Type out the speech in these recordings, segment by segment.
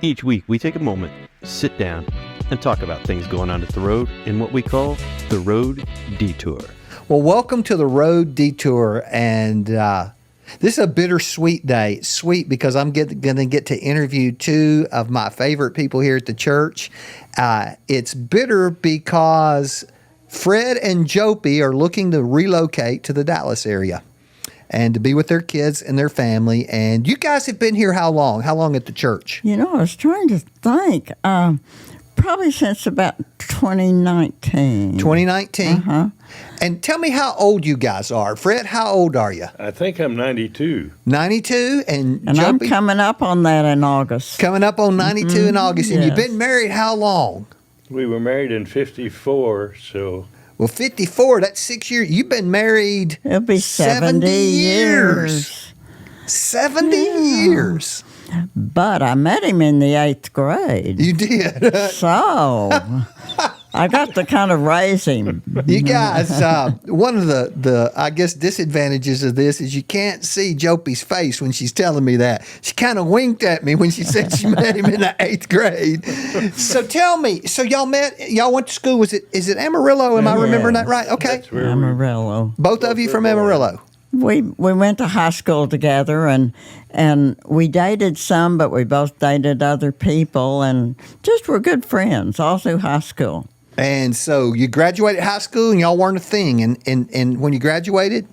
Each week, we take a moment, sit down, and talk about things going on at the road in what we call the Road Detour. Well, welcome to the Road Detour, and this is a bittersweet day. It's sweet because I'm going to get to interview two of my favorite people here at the church. It's bitter because Fred and Jopy are looking to relocate to the Dallas area and to be with their kids and their family. And you guys have been here how long? How long at the church? You know, I was trying to think. Probably since about 2019. 2019? Uh-huh. And tell me how old you guys are. Fred, how old are you? I think I'm 92. 92? And And I'm Jopy? coming up on that in August. Coming up on 92 in August. And you've yes. been married how long? We were married in 54, so Well, 54, that's 6 years. You've been married It'll be 70 years. 70 years. But I met him in the 8th grade. You did. So I got to kind of raise him. You guys, one of the I guess disadvantages of this is you can't see Jopy's face when she's telling me that. She kind of winked at me when she said she met him in the 8th grade. So tell me, so y'all went to school, is it Amarillo? Am I remembering that right? Okay. that's where Amarillo. Both of you from Amarillo. We went to high school together, and we dated some, but we both dated other people, and just were good friends all through high school. And so you graduated high school and y'all weren't a thing. And when you graduated?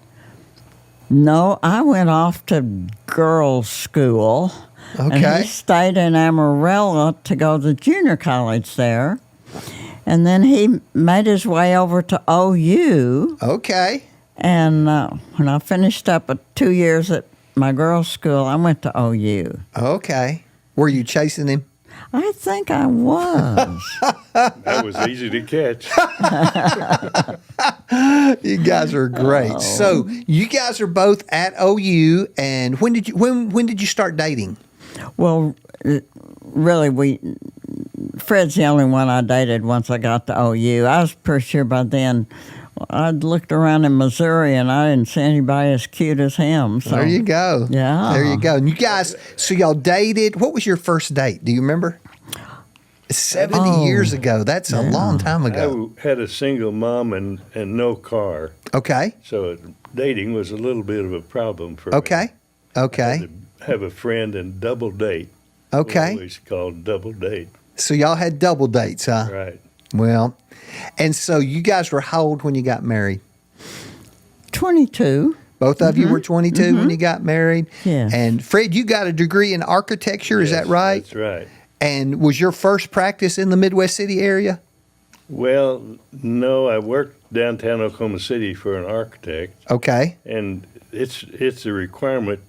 No, I went off to girls' school. And Okay. he stayed in Amarillo to go to junior college there. And then he made his way over to OU. Okay. And when I finished up 2 years at my girls' school, I went to OU. Okay. Were you chasing him? I think I was. that was easy to catch. You guys are great. Oh. So you guys are both at OU, and when did you start dating? Well, really, Fred's the only one I dated once I got to OU. I was pretty sure by then I'd looked around in Missouri and I didn't see anybody as cute as him. So. There you go. Yeah. There you go. And you guys, so y'all dated. What was your first date? Do you remember? 70 years ago. That's a long time ago. I had a single mom and no car, Okay. so dating was a little bit of a problem for me. Okay. Okay. To have a friend and double date. Okay. Always called double date. So y'all had double dates, huh? Right. Well, and so you guys were how old when you got married? 22. Both of you were 22 when you got married? Yes. And Fred, you got a degree in architecture, is Yes, that right? That's right. And was your first practice in the Midwest City area? Well, no, I worked downtown Oklahoma City for an architect, Okay. and it's a requirement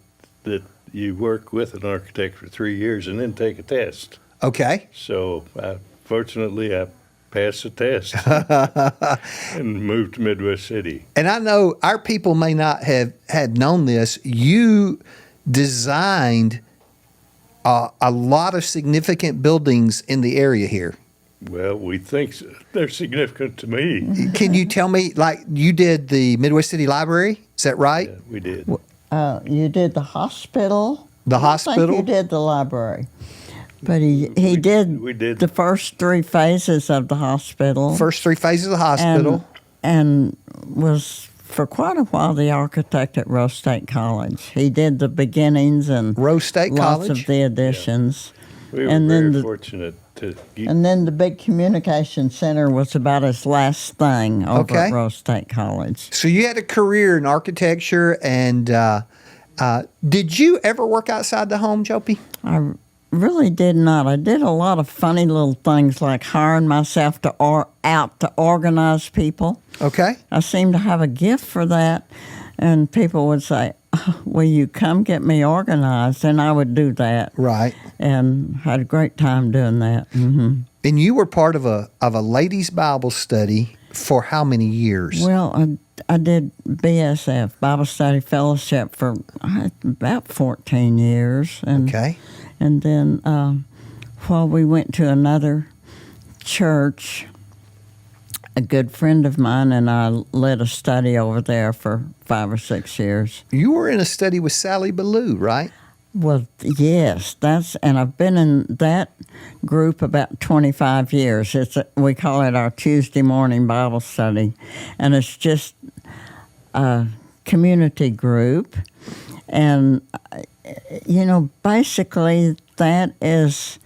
that you work with an architect for 3 years and then take a test. Okay. So, fortunately, I passed the test and moved to Midwest City. And I know our people may not have had known this. You designed a lot of significant buildings in the area here. Well, we think they're significant to me. Can you tell me, like, you did the Midwest City Library? Is that right? Yeah, we did. You did the hospital. The I hospital? think you did the library. But he did we did. the first 3 phases of the hospital. First 3 phases of the hospital. And was for quite a while the architect at Rose State College. He did the beginnings and Rose State lots College? of the additions. We were and then very the- fortunate to And then the big communication center was about his last thing over Okay. at Rose State College. So you had a career in architecture, and did you ever work outside the home, Jopy? I really did not. I did a lot of funny little things like hiring myself out to organize people. Okay. I seemed to have a gift for that, and people would say, "Oh, will you come get me organized?" And I would do that, Right. and had a great time doing that. Hmm. And you were part of a ladies' Bible study for how many years? Well, I did BSF, Bible Study Fellowship, for about 14 years. And, Okay. And then while we went to another church, a good friend of mine and I led a study over there for 5 or 6 years. You were in a study with Sally Ballou, right? Well, yes, and I've been in that group about 25 years. We call it our Tuesday morning Bible study, and it's just a community group. And, basically that is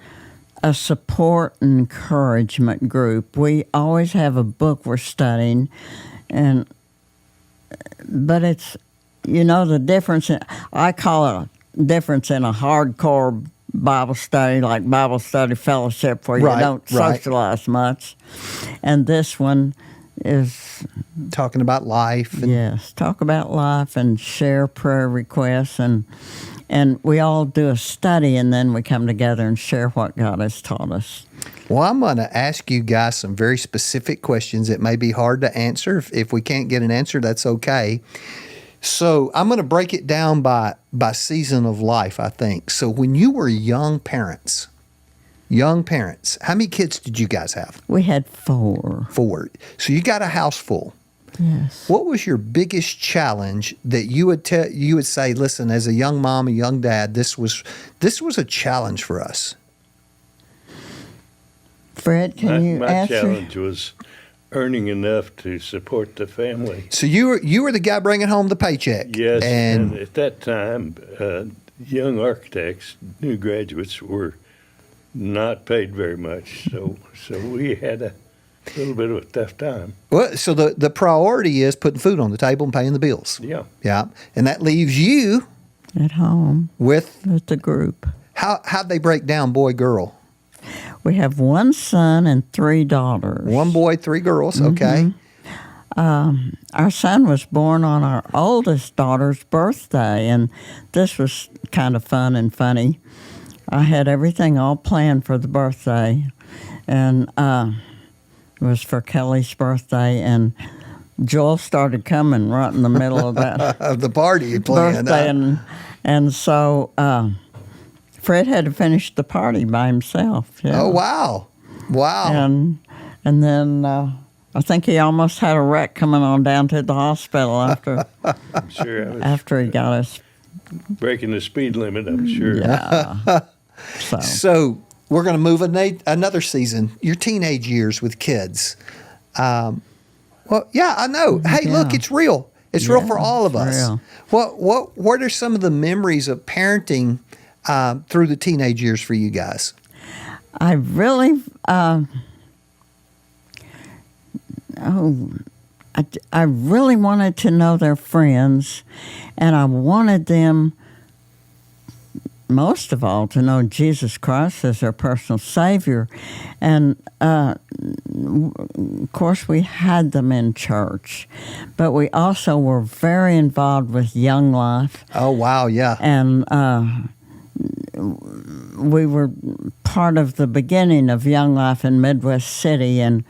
a support and encouragement group. We always have a book we're studying, but it's, the difference, I call it a difference in a hardcore Bible study, like Bible study fellowship, where you don't socialize much. And this one is talking about life. Yes, talk about life and share prayer requests. And we all do a study, and then we come together and share what God has taught us. Well, I'm going to ask you guys some very specific questions. It may be hard to answer. If we can't get an answer, that's okay. So I'm going to break it down by season of life, I think. So when you were young parents, how many kids did you guys have? We had 4. 4. So you got a house full. Yes. What was your biggest challenge that you would say, listen, as a young mom, a young dad, this was a challenge for us? Fred, can you answer? My challenge was earning enough to support the family. So you were the guy bringing home the paycheck. Yes, and at that time, young architects, new graduates, were not paid very much, so we had a little bit of a tough time. Well, so the priority is putting food on the table and paying the bills. Yeah. Yeah, and that leaves you at home with the group. How'd they break down, boy, girl? We have 1 son and 3 daughters. 1 boy, 3 girls. Okay. Our son was born on our oldest daughter's birthday, and this was kind of fun and funny. I had everything all planned for the birthday, and it was for Kelly's birthday, and Joel started coming right in the middle of that of the party you planned. Birthday, and so Fred had to finish the party by himself. Yeah. Oh, wow. And then I think he almost had a wreck coming on down to the hospital after I'm sure I was after he got us breaking the speed limit, I'm sure. Yeah. So we're going to move another season, your teenage years with kids. Well, yeah, I know. Hey, look, it's real. It's real for all of us. Real. What are some of the memories of parenting through the teenage years for you guys? I really, I really wanted to know their friends, and I wanted them, most of all, to know Jesus Christ as their personal Savior. And, of course, we had them in church, but we also were very involved with Young Life. Oh, wow, yeah. And we were part of the beginning of Young Life in Midwest City, and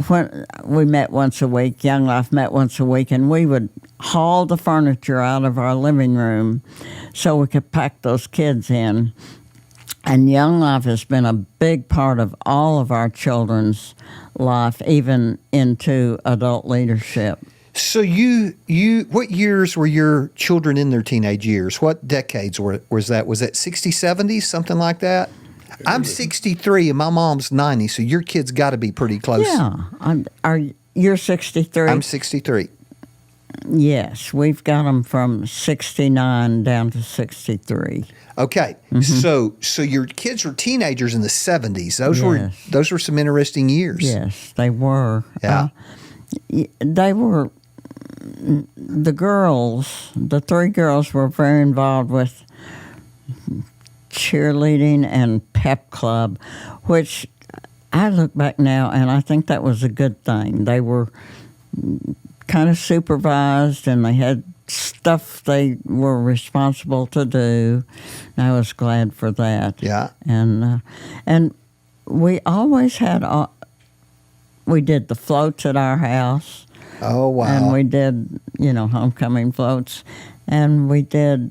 when we met once a week, Young Life met once a week, and we would haul the furniture out of our living room so we could pack those kids in. And Young Life has been a big part of all of our children's life, even into adult leadership. So what years were your children in their teenage years? What decades was that? Was that 60s, 70s, something like that? I'm 63 and my mom's 90, so your kids got to be pretty close. Yeah. You're 63? I'm 63. Yes. We've got them from 69 down to 63. Okay. Mm-hmm. So your kids were teenagers in the 70s. Those were some interesting years. Yes, they were. Yeah. They were, the 3 girls were very involved with cheerleading and pep club, which I look back now and I think that was a good thing. They were kind of supervised and they had stuff they were responsible to do. And I was glad for that. Yeah. And we always had, we did the floats at our house. Oh, wow. And we did, homecoming floats. And we did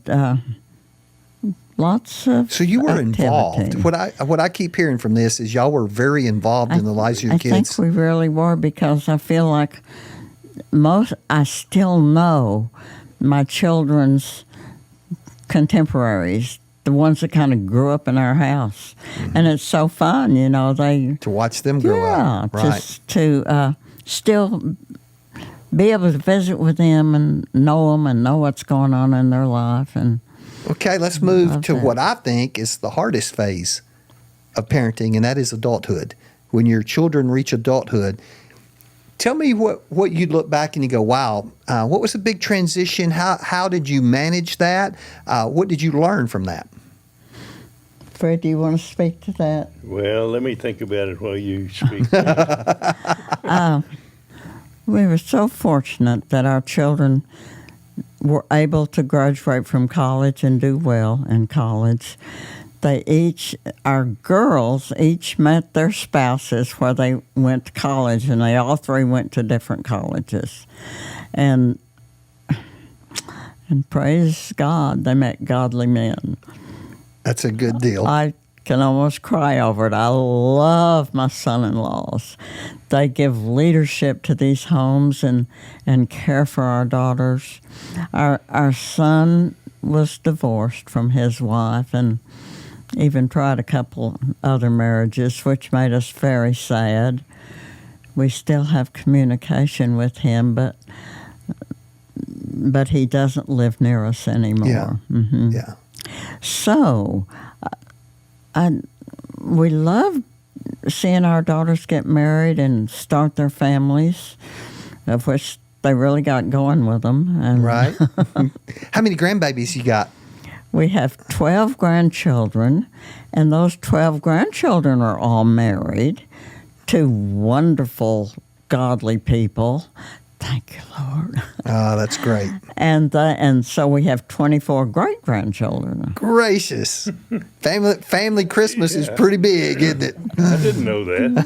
lots of So you were activity. involved. What I keep hearing from this is y'all were very involved in the lives of your kids. I think we really were, because I feel like I still know my children's contemporaries, the ones that kind of grew up in our house. And it's so fun, they... To watch them grow up. Right. Just to still be able to visit with them and know what's going on in their life. And okay, let's move to what I think is the hardest phase of parenting, and that is adulthood. When your children reach adulthood, tell me what you look back and you go, wow, what was the big transition? How did you manage that? What did you learn from that? Fred, do you want to speak to that? Well, let me think about it while you speak. We were so fortunate that our children were able to graduate from college and do well in college. Our girls each met their spouses where they went to college, and they all three went to different colleges. And praise God, they met godly men. That's a good deal. I can almost cry over it. I love my son-in-laws. They give leadership to these homes and care for our daughters. Our son was divorced from his wife and even tried a couple other marriages, which made us very sad. We still have communication with him, but he doesn't live near us anymore. Yeah. Mm-hmm. Yeah. So, we love seeing our daughters get married and start their families, of which they really got going with them. And Right. How many grandbabies you got? we have 12 grandchildren, and those 12 grandchildren are all married to wonderful, godly people. Thank you, Lord. Oh, that's great. And so we have 24 great-grandchildren. Gracious. Family Christmas is pretty big, isn't it? I didn't know that.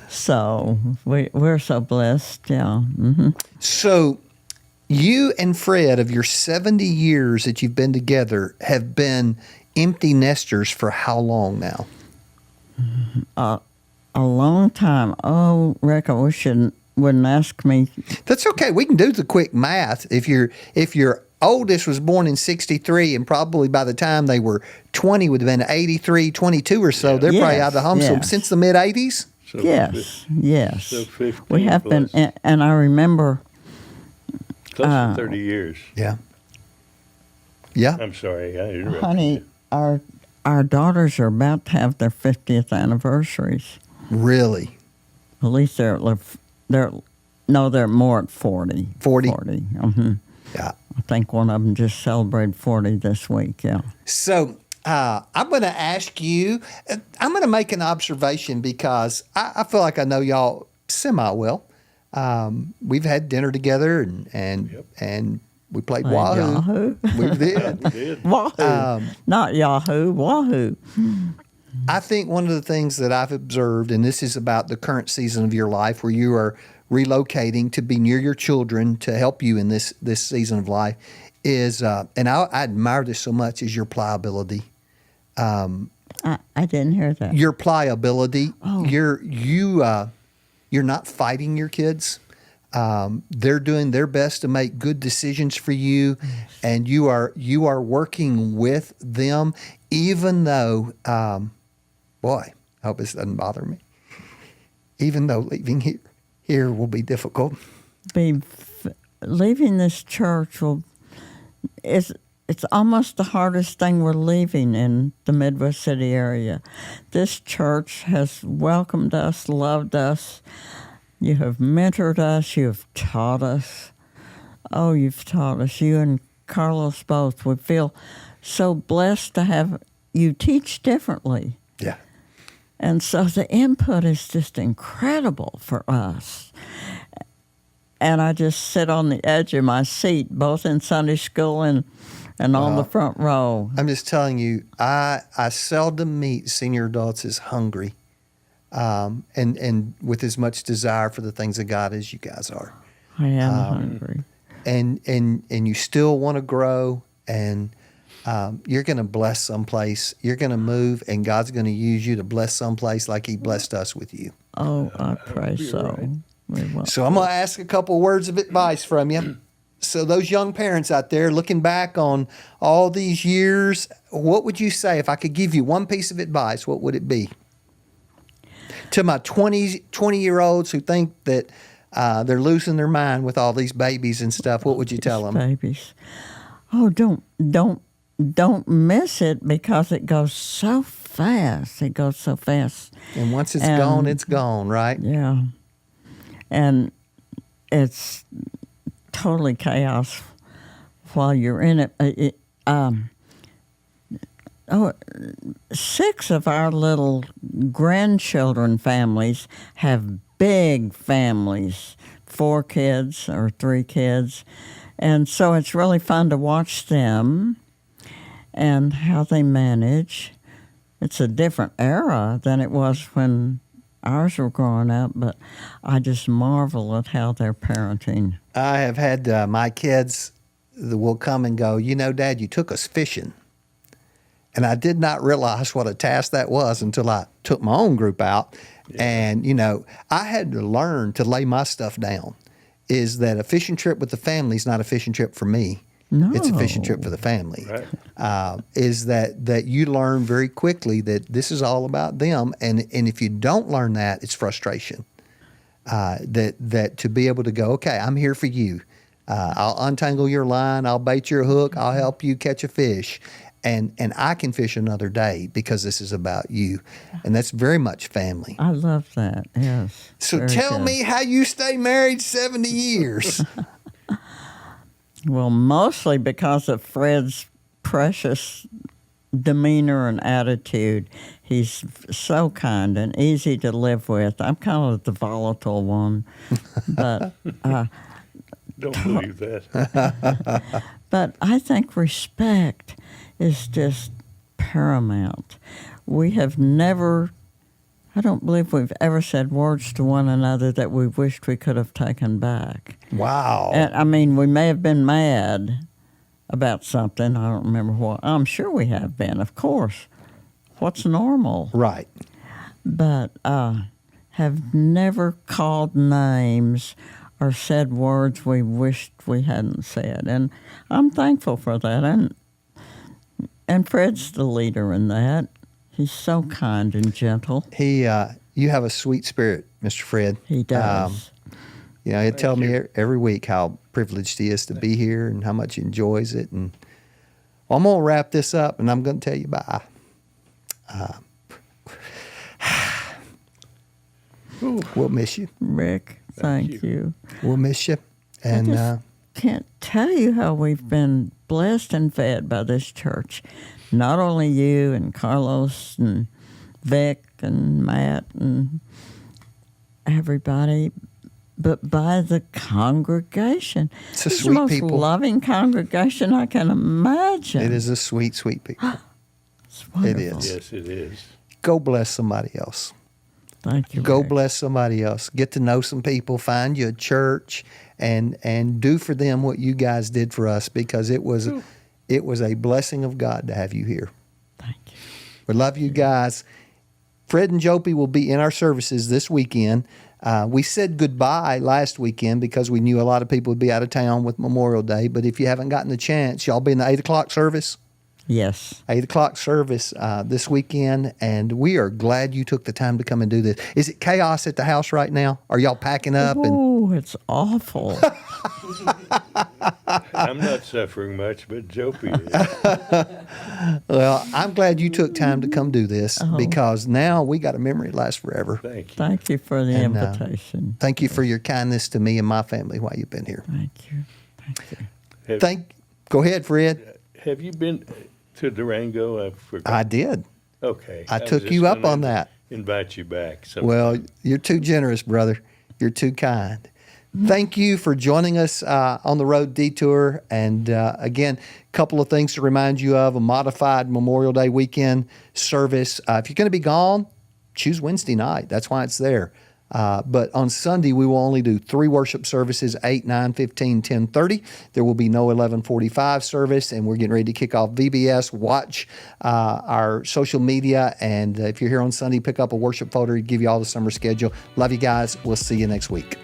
So we're so blessed, yeah. Mm-hmm. So you and Fred, of your 70 years that you've been together, have been empty nesters for how long now? A long time. Oh, Rick, I wish you wouldn't ask me. That's okay. We can do the quick math. If your oldest was born in 63, and probably by the time they were 20 would have been 83, 22 or so, they're probably out of the home. So since the mid-'80s? So Yes. So 15 We have plus. been, and I remember... Close to 30 years. Yeah. Yeah. I'm sorry, I interrupted Honey, you. our daughters are about to have their 50th anniversaries. Really? At least they're more at 40. 40? 40. Mm-hmm. Yeah. I think one of them just celebrated 40 this week, yeah. So I'm going to ask you, I'm going to make an observation because I feel like I know y'all semi-well. We've had dinner together and we played Wahoo. Yahoo. We did. Did. Wahoo. Not Yahoo, Wahoo. I think one of the things that I've observed, and this is about the current season of your life where you are relocating to be near your children to help you in this season of life, is, and I admire this so much, is your pliability. I didn't hear that. Your pliability. Oh. You're not fighting your kids. They're doing their best to make good decisions for you, and you are working with them, even though, boy, I hope this doesn't bother me. Even though leaving here will be difficult. Leaving this church it's almost the hardest thing we're leaving in the Midwest City area. This church has welcomed us, loved us. You have mentored us. You have taught us. Oh, you've taught us. You and Carlos both. We feel so blessed to have you teach differently. Yeah. And so the input is just incredible for us. And I just sit on the edge of my seat, both in Sunday school and on the front row. I'm just telling you, I seldom meet senior adults as hungry and with as much desire for the things of God as you guys are. I am hungry. And you still want to grow, and you're going to bless someplace. You're going to move, and God's going to use you to bless someplace like He blessed us with you. Oh, I pray so. right. We will. So I'm going to ask a couple words of advice from you. So those young parents out there looking back on all these years, what would you say if I could give you one piece of advice? What would it be? To my 20-year-olds who think that they're losing their mind with all these babies and stuff, what would you tell them? Babies. Oh, don't miss it because it goes so fast. It goes so fast. And once it's gone, right? Yeah. And it's totally chaos while you're in it. 6 of our little grandchildren families have big families, 4 kids or 3 kids. And so it's really fun to watch them and how they manage. It's a different era than it was when ours were growing up, but I just marvel at how they're parenting. I have had my kids that will come and go, Dad, you took us fishing. And I did not realize what a task that was until I took my own group out. Yeah. And, I had to learn to lay my stuff down. Is that a fishing trip with the family is not a fishing trip for me. No. It's a fishing trip for the family. Right. Is that you learn very quickly that this is all about them. And if you don't learn that, it's frustration. That to be able to go, okay, I'm here for you. I'll untangle your line. I'll bait your hook. I'll help you catch a fish. And I can fish another day because this is about you. And that's very much family. I love that, yes. So tell me how you stay married 70 years. Well, mostly because of Fred's precious demeanor and attitude. He's so kind and easy to live with. I'm kind of the volatile one. But don't believe that. But I think respect is just paramount. We have never, I don't believe we've ever said words to one another that we wished we could have taken back. Wow. And, I mean, we may have been mad about something. I don't remember what. I'm sure we have been, of course. What's normal? Right. But have never called names or said words we wished we hadn't said. And I'm thankful for that. And Fred's the leader in that. He's so kind and gentle. You have a sweet spirit, Mr. Fred. He does. He'd tell me every week how privileged he is to be here and how much he enjoys it. And I'm going to wrap this up, and I'm going to tell you bye. We'll miss you. Rick, thank you. We'll miss you. And I can't tell you how we've been blessed and fed by this church. Not only you and Carlos and Vic and Matt and everybody, but by the congregation. It's a It's sweet the most people. loving congregation I can imagine. It is a sweet, sweet people. It's wonderful. It is. Yes, it is. Go bless somebody else. Thank you. Go Rick. bless somebody else. Get to know some people. Find you a church, and do for them what you guys did for us, because it was a blessing of God to have you here. Thank you. We love you guys. Fred and Jopy will be in our services this weekend. We said goodbye last weekend because we knew a lot of people would be out of town with Memorial Day. But if you haven't gotten the chance, y'all be in the 8 o'clock service. Yes. 8 o'clock service this weekend, and we are glad you took the time to come and do this. Is it chaos at the house right now? Are y'all packing up? Oh, it's awful. I'm not suffering much, but Jopy is. Well, I'm glad you took time to come do this, because now we got a memory that lasts forever. Thank you. Thank you for the invitation. Thank you for your kindness to me and my family while you've been here. Thank you. Thank you. Go ahead, Fred. Have you been to Durango? I forgot. I did. Okay. I was took just you up gonna on that. Invite you back. sometime. Well, you're too generous, brother. You're too kind. Thank you for joining us on the Road Detour. And again, a couple of things to remind you of: a modified Memorial Day weekend service. If you're going to be gone, choose Wednesday night. That's why it's there. But on Sunday, we will only do 3 worship services, 8, 9, 15, 10:30. There will be no 11:45 service, and we're getting ready to kick off VBS. Watch our social media, and if you're here on Sunday, pick up a worship folder, give you all the summer schedule. Love you guys. We'll see you next week.